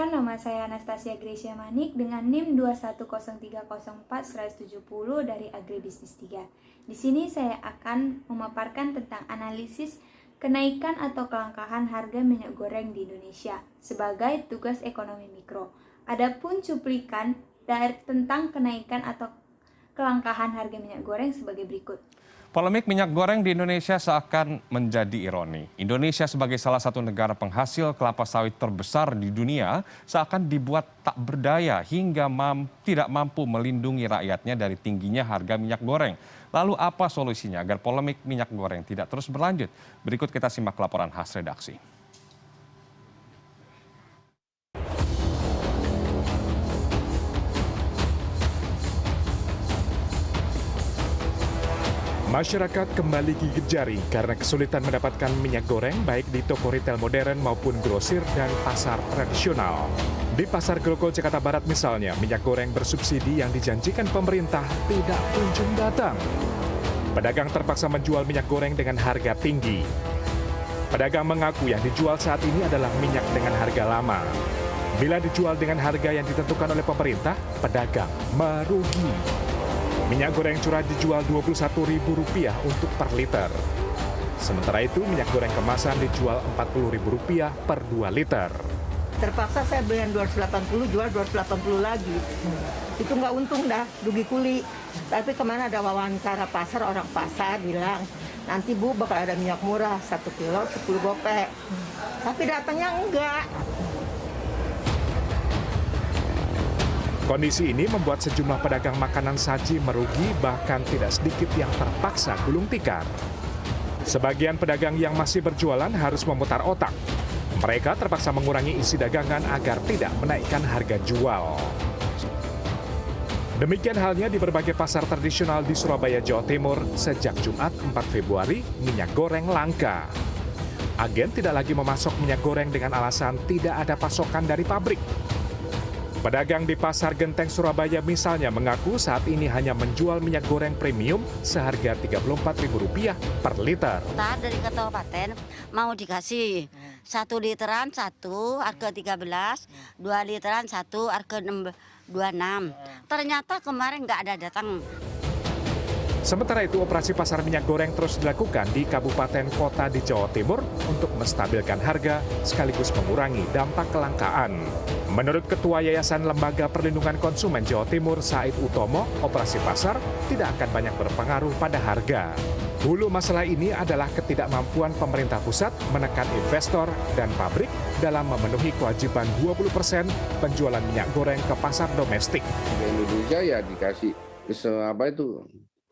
Perkenalkan, nama saya Anastasia Gracia Manik dengan NIM 210304170 dari Agribisnis 3. Di sini saya akan memaparkan tentang analisis kenaikan atau kelangkaan harga minyak goreng di Indonesia sebagai tugas ekonomi mikro. Adapun cuplikan tentang kenaikan atau kelangkaan harga minyak goreng sebagai berikut. Polemik minyak goreng di Indonesia seakan menjadi ironi. Indonesia sebagai salah satu negara penghasil kelapa sawit terbesar di dunia seakan dibuat tak berdaya hingga tidak mampu melindungi rakyatnya dari tingginya harga minyak goreng. Lalu apa solusinya agar polemik minyak goreng tidak terus berlanjut? Berikut kita simak laporan khas redaksi. Masyarakat kembali gigit jari karena kesulitan mendapatkan minyak goreng baik di toko retail modern maupun grosir dan pasar tradisional. Di Pasar Grogol, Jakarta Barat misalnya, minyak goreng bersubsidi yang dijanjikan pemerintah tidak kunjung datang. Pedagang terpaksa menjual minyak goreng dengan harga tinggi. Pedagang mengaku yang dijual saat ini adalah minyak dengan harga lama. Bila dijual dengan harga yang ditentukan oleh pemerintah, pedagang merugi. Minyak goreng curah dijual Rp21.000 untuk per liter. Sementara itu minyak goreng kemasan dijual Rp40.000 per 2 liter. Terpaksa saya beli yang 280, jual 280 lagi. Itu nggak untung dah, rugi kuli. Tapi kemana ada wawancara pasar, orang pasar bilang, nanti Bu bakal ada minyak murah, 1 kilo 10 gopek. Tapi datangnya enggak. Kondisi ini membuat sejumlah pedagang makanan saji merugi, bahkan tidak sedikit yang terpaksa gulung tikar. Sebagian pedagang yang masih berjualan harus memutar otak. Mereka terpaksa mengurangi isi dagangan agar tidak menaikkan harga jual. Demikian halnya di berbagai pasar tradisional di Surabaya, Jawa Timur. Sejak Jumat 4 Februari, minyak goreng langka. Agen tidak lagi memasok minyak goreng dengan alasan tidak ada pasokan dari pabrik. Pedagang di Pasar Genteng Surabaya misalnya mengaku saat ini hanya menjual minyak goreng premium seharga Rp34.000 per liter. Dari kabupaten mau dikasih 1 literan 1 harga 13, 2 literan 1 harga 26. Ternyata kemarin nggak ada datang. Sementara itu operasi pasar minyak goreng terus dilakukan di kabupaten kota di Jawa Timur untuk menstabilkan harga sekaligus mengurangi dampak kelangkaan. Menurut Ketua Yayasan Lembaga Perlindungan Konsumen Jawa Timur, Said Utomo, operasi pasar tidak akan banyak berpengaruh pada harga. Hulu masalah ini adalah ketidakmampuan pemerintah pusat menekan investor dan pabrik dalam memenuhi kewajiban 20% penjualan minyak goreng ke pasar domestik. Di Indonesia ya dikasih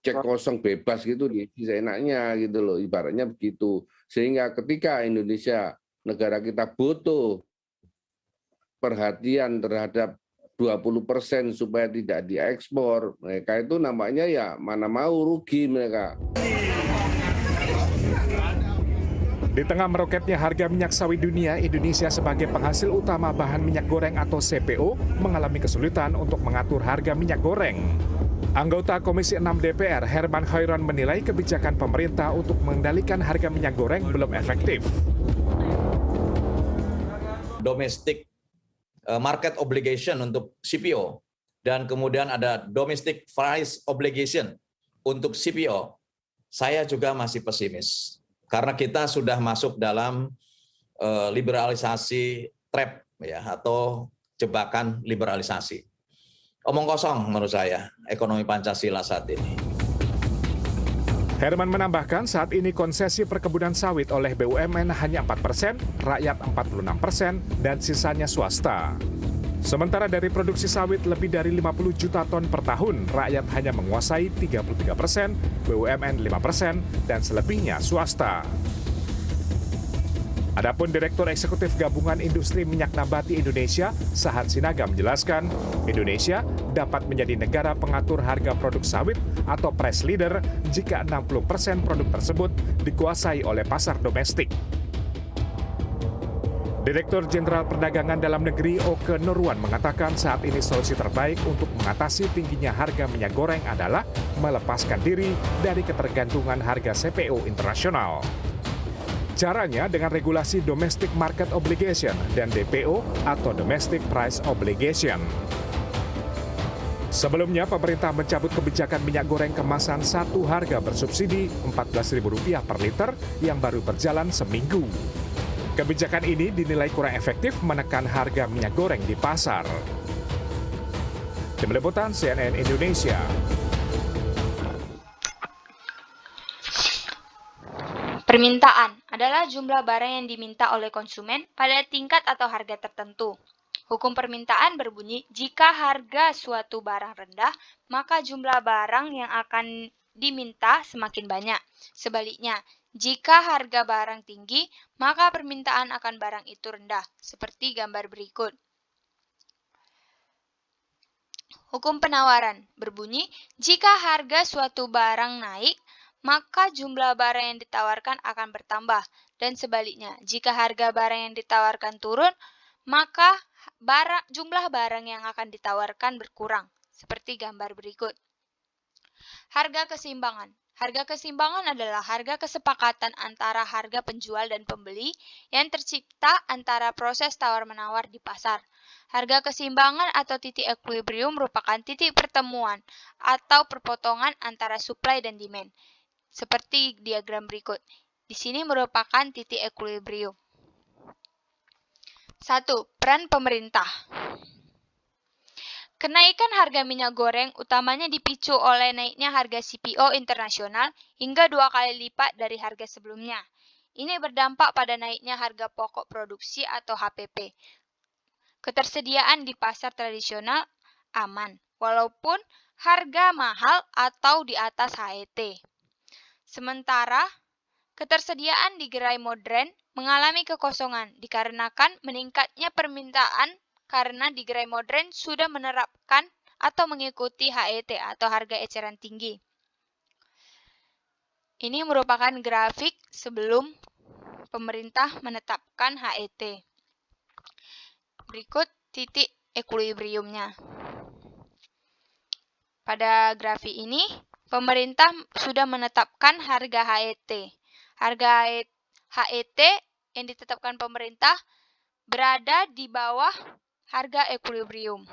cek kosong bebas gitu, bisa enaknya gitu loh, ibaratnya begitu. Sehingga ketika Indonesia, negara kita butuh perhatian terhadap 20% supaya tidak diekspor, mereka itu namanya ya mana mau rugi mereka. Di tengah meroketnya harga minyak sawit dunia, Indonesia sebagai penghasil utama bahan minyak goreng atau CPO mengalami kesulitan untuk mengatur harga minyak goreng. Anggota Komisi 6 DPR Herman Khairon menilai kebijakan pemerintah untuk mengendalikan harga minyak goreng belum efektif. Domestic market obligation untuk CPO dan kemudian ada domestic price obligation untuk CPO. Saya juga masih pesimis karena kita sudah masuk dalam liberalisasi trap ya, atau jebakan liberalisasi. Omong kosong menurut saya ekonomi Pancasila saat ini. Herman menambahkan saat ini konsesi perkebunan sawit oleh BUMN hanya 4%, rakyat 46%, dan sisanya swasta. Sementara dari produksi sawit lebih dari 50 juta ton per tahun, rakyat hanya menguasai 33%, BUMN 5%, dan selebihnya swasta. Adapun Direktur Eksekutif Gabungan Industri Minyak Nabati Indonesia, Sahat Sinaga menjelaskan, Indonesia dapat menjadi negara pengatur harga produk sawit atau price leader jika 60% produk tersebut dikuasai oleh pasar domestik. Direktur Jenderal Perdagangan Dalam Negeri Oke Nurwan mengatakan saat ini solusi terbaik untuk mengatasi tingginya harga minyak goreng adalah melepaskan diri dari ketergantungan harga CPO internasional. Caranya dengan regulasi Domestic Market Obligation dan DPO atau Domestic Price Obligation. Sebelumnya, pemerintah mencabut kebijakan minyak goreng kemasan satu harga bersubsidi Rp14.000 per liter yang baru berjalan seminggu. Kebijakan ini dinilai kurang efektif menekan harga minyak goreng di pasar. Tim Liputan CNN Indonesia. Permintaan adalah jumlah barang yang diminta oleh konsumen pada tingkat atau harga tertentu. Hukum permintaan berbunyi, jika harga suatu barang rendah, maka jumlah barang yang akan diminta semakin banyak. Sebaliknya, jika harga barang tinggi, maka permintaan akan barang itu rendah, seperti gambar berikut. Hukum penawaran berbunyi, jika harga suatu barang naik, maka jumlah barang yang ditawarkan akan bertambah. Dan sebaliknya, jika harga barang yang ditawarkan turun, maka jumlah barang yang akan ditawarkan berkurang, seperti gambar berikut. Harga keseimbangan. Harga keseimbangan adalah harga kesepakatan antara harga penjual dan pembeli yang tercipta antara proses tawar-menawar di pasar. Harga keseimbangan atau titik equilibrium merupakan titik pertemuan atau perpotongan antara supply dan demand, seperti diagram berikut. Di sini merupakan titik equilibrium. 1. Peran pemerintah. Kenaikan harga minyak goreng utamanya dipicu oleh naiknya harga CPO internasional hingga 2 kali lipat dari harga sebelumnya. Ini berdampak pada naiknya harga pokok produksi atau HPP. Ketersediaan di pasar tradisional aman, walaupun harga mahal atau di atas HET. Sementara, ketersediaan di gerai modern mengalami kekosongan dikarenakan meningkatnya permintaan karena di gerai modern sudah menerapkan atau mengikuti HET atau harga eceran tinggi. Ini merupakan grafik sebelum pemerintah menetapkan HET. Berikut titik equilibriumnya. Pada grafik ini, pemerintah sudah menetapkan harga HET. Harga HET yang ditetapkan pemerintah berada di bawah harga equilibrium.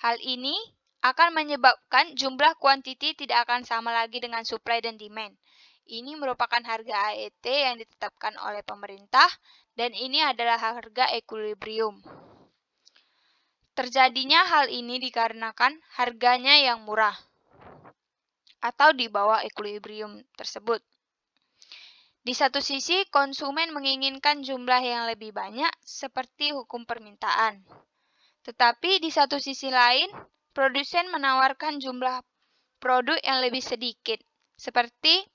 Hal ini akan menyebabkan jumlah kuantiti tidak akan sama lagi dengan supply dan demand. Ini merupakan harga HET yang ditetapkan oleh pemerintah dan ini adalah harga equilibrium. Terjadinya hal ini dikarenakan harganya yang murah atau di bawah equilibrium tersebut. Di satu sisi, konsumen menginginkan jumlah yang lebih banyak seperti hukum permintaan. Tetapi di satu sisi lain, produsen menawarkan jumlah produk yang lebih sedikit, seperti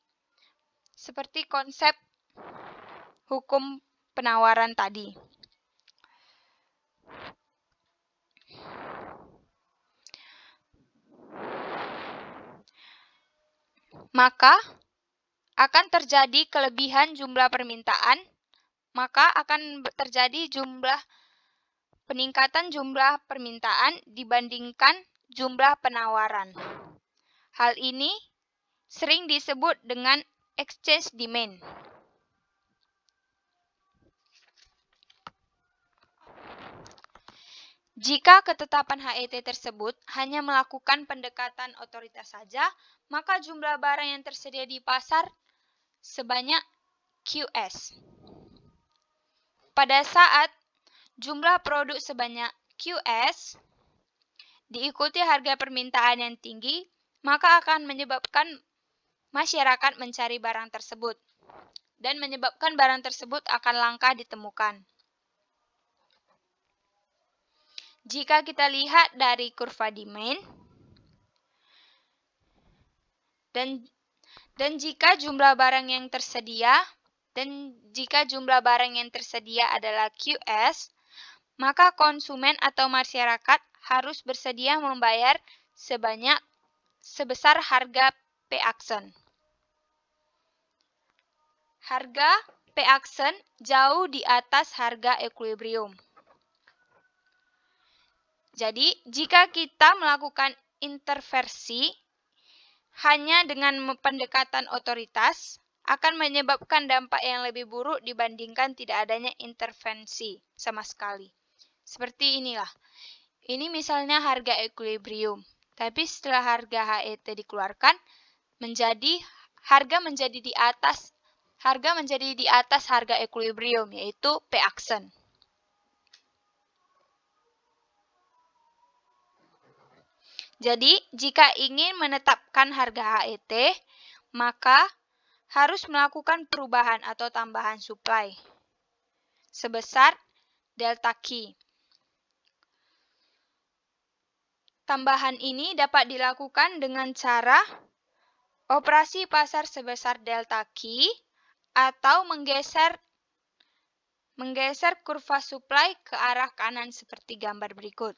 konsep hukum penawaran tadi. Maka akan terjadi kelebihan jumlah permintaan, maka akan terjadi peningkatan jumlah permintaan dibandingkan jumlah penawaran. Hal ini sering disebut dengan exchange demand. Jika ketetapan HET tersebut hanya melakukan pendekatan otoritas saja, maka jumlah barang yang tersedia di pasar sebanyak QS. Pada saat jumlah produk sebanyak QS diikuti harga permintaan yang tinggi, maka akan menyebabkan masyarakat mencari barang tersebut dan menyebabkan barang tersebut akan langka ditemukan. Jika kita lihat dari kurva demand dan jika jumlah barang yang tersedia adalah QS, maka konsumen atau masyarakat harus bersedia membayar sebesar harga P-Action. Harga P-Action jauh di atas harga equilibrium. Jadi, jika kita melakukan intervensi hanya dengan pendekatan otoritas akan menyebabkan dampak yang lebih buruk dibandingkan tidak adanya intervensi sama sekali. Seperti inilah. Ini misalnya harga equilibrium. Tapi setelah harga HET dikeluarkan, harga menjadi di atas harga equilibrium, yaitu P-aksen. Jadi, jika ingin menetapkan harga HET, maka harus melakukan perubahan atau tambahan supply sebesar delta Q. Tambahan ini dapat dilakukan dengan cara operasi pasar sebesar delta Q atau menggeser kurva supply ke arah kanan seperti gambar berikut.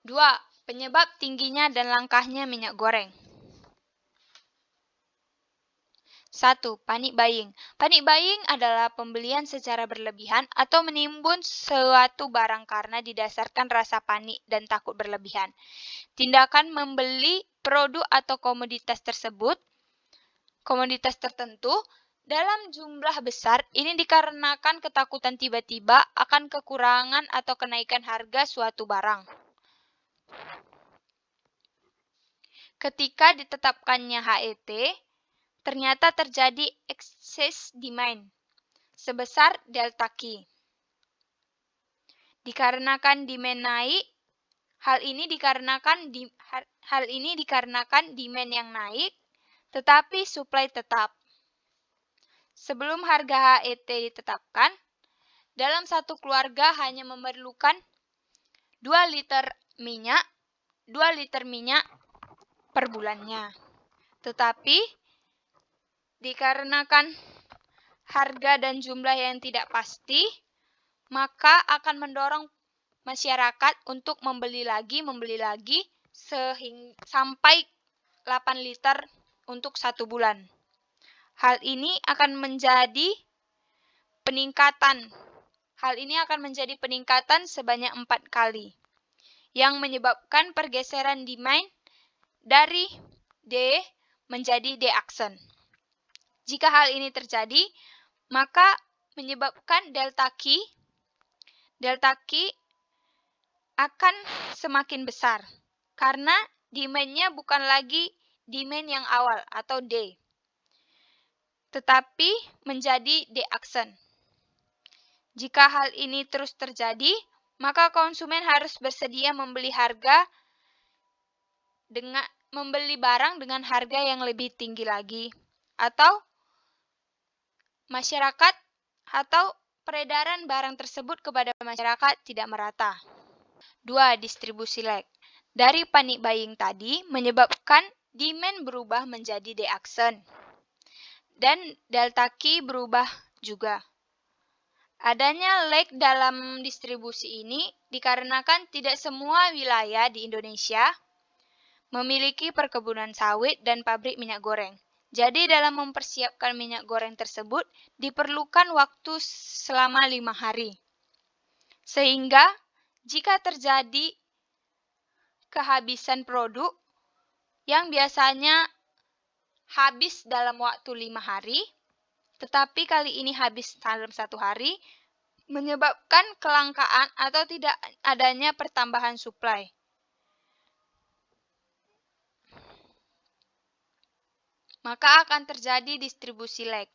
2. Penyebab tingginya dan langkahnya minyak goreng. 1. Panic buying. Panic buying adalah pembelian secara berlebihan atau menimbun suatu barang karena didasarkan rasa panik dan takut berlebihan. Tindakan membeli produk atau komoditas tertentu dalam jumlah besar ini dikarenakan ketakutan tiba-tiba akan kekurangan atau kenaikan harga suatu barang. Ketika ditetapkannya HET, ternyata terjadi excess demand sebesar delta Q. Dikarenakan demand naik, hal ini dikarenakan demand yang naik, tetapi supply tetap. Sebelum harga HET ditetapkan, dalam satu keluarga hanya memerlukan 2 liter minyak per bulannya. Tetapi dikarenakan harga dan jumlah yang tidak pasti, maka akan mendorong masyarakat untuk membeli lagi sampai 8 liter untuk 1 bulan. Hal ini akan menjadi peningkatan sebanyak 4 kali, yang menyebabkan pergeseran demand dari D menjadi D-aksen. Jika hal ini terjadi, maka menyebabkan delta Q akan semakin besar, karena demand-nya bukan lagi demand yang awal atau D, tetapi menjadi D-aksen. Jika hal ini terus terjadi, maka konsumen harus bersedia membeli barang dengan harga yang lebih tinggi lagi, atau peredaran barang tersebut kepada masyarakat tidak merata. 2. Distribusi lag. Dari panic buying tadi menyebabkan demand berubah menjadi D-aksen dan delta Q berubah juga. Adanya lag dalam distribusi ini dikarenakan tidak semua wilayah di Indonesia memiliki perkebunan sawit dan pabrik minyak goreng. Jadi dalam mempersiapkan minyak goreng tersebut diperlukan waktu selama 5 hari. Sehingga jika terjadi kehabisan produk yang biasanya habis dalam waktu 5 hari, tetapi kali ini habis dalam 1 hari, menyebabkan kelangkaan atau tidak adanya pertambahan supply. Maka akan terjadi distribusi lag.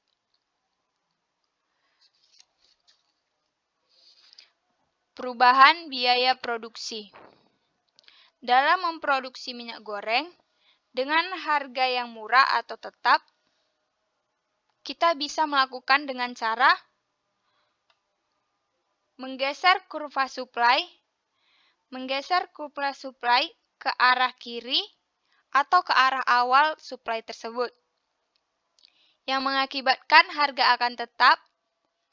Perubahan biaya produksi. Dalam memproduksi minyak goreng dengan harga yang murah atau tetap, kita bisa melakukan dengan cara menggeser kurva supply ke arah kiri atau ke arah awal supply tersebut, yang mengakibatkan harga akan tetap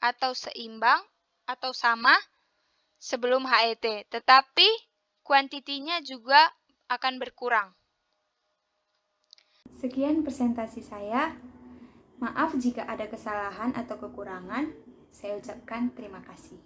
atau seimbang atau sama sebelum HET, tetapi kuantitinya juga akan berkurang. Sekian presentasi saya. Maaf jika ada kesalahan atau kekurangan. Saya ucapkan terima kasih.